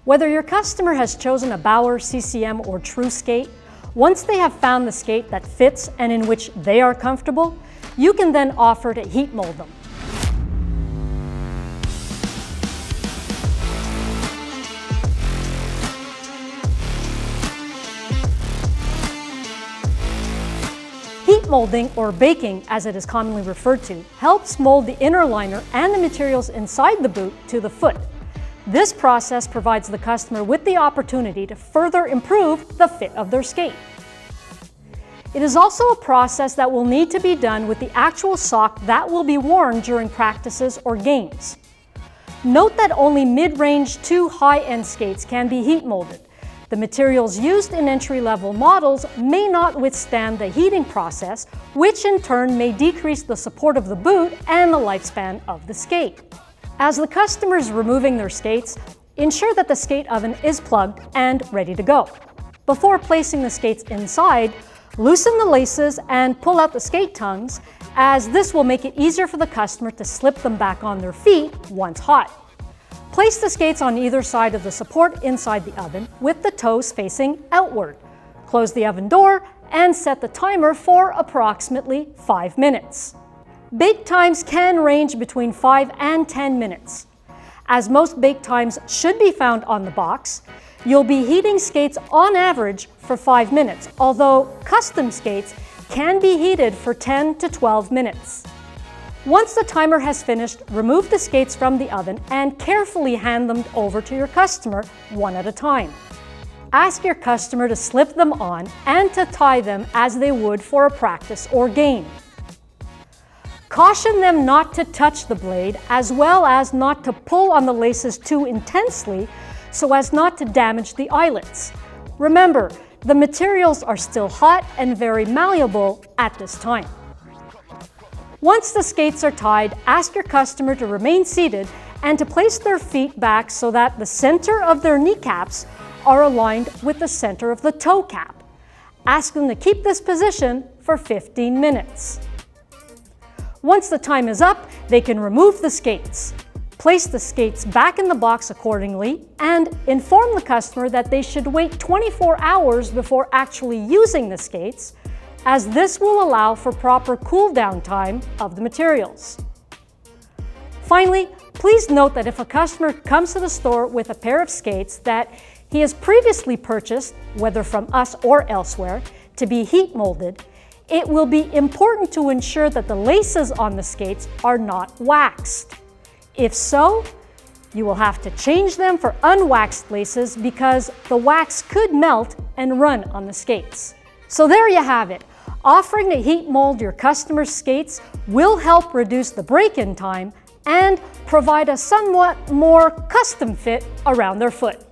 Whether your customer has chosen a Bauer, CCM, or True Skate, once they have found the skate that fits and in which they are comfortable, you can then offer to heat mold them. Heat molding, or baking as it is commonly referred to, helps mold the inner liner and the materials inside the boot to the foot. This process provides the customer with the opportunity to further improve the fit of their skate. It is also a process that will need to be done with the actual sock that will be worn during practices or games. Note that only mid-range to high-end skates can be heat molded. The materials used in entry-level models may not withstand the heating process, which in turn may decrease the support of the boot and the lifespan of the skate. As the customer is removing their skates, ensure that the skate oven is plugged and ready to go. Before placing the skates inside, loosen the laces and pull out the skate tongues, as this will make it easier for the customer to slip them back on their feet once hot. Place the skates on either side of the support inside the oven with the toes facing outward. Close the oven door and set the timer for approximately 5 minutes. Bake times can range between 5 and 10 minutes. As most bake times should be found on the box, you'll be heating skates on average for 5 minutes, although custom skates can be heated for 10 to 12 minutes. Once the timer has finished, remove the skates from the oven and carefully hand them over to your customer one at a time. Ask your customer to slip them on and to tie them as they would for a practice or game. Caution them not to touch the blade, as well as not to pull on the laces too intensely so as not to damage the eyelets. Remember, the materials are still hot and very malleable at this time. Once the skates are tied, ask your customer to remain seated and to place their feet back so that the center of their kneecaps are aligned with the center of the toe cap. Ask them to keep this position for 15 minutes. Once the time is up, they can remove the skates. Place the skates back in the box accordingly and inform the customer that they should wait 24 hours before actually using the skates, as this will allow for proper cool down time of the materials. Finally, please note that if a customer comes to the store with a pair of skates that he has previously purchased, whether from us or elsewhere, to be heat molded, it will be important to ensure that the laces on the skates are not waxed. If so, you will have to change them for unwaxed laces because the wax could melt and run on the skates. So there you have it. Offering to heat mold your customer's skates will help reduce the break-in time and provide a somewhat more custom fit around their foot.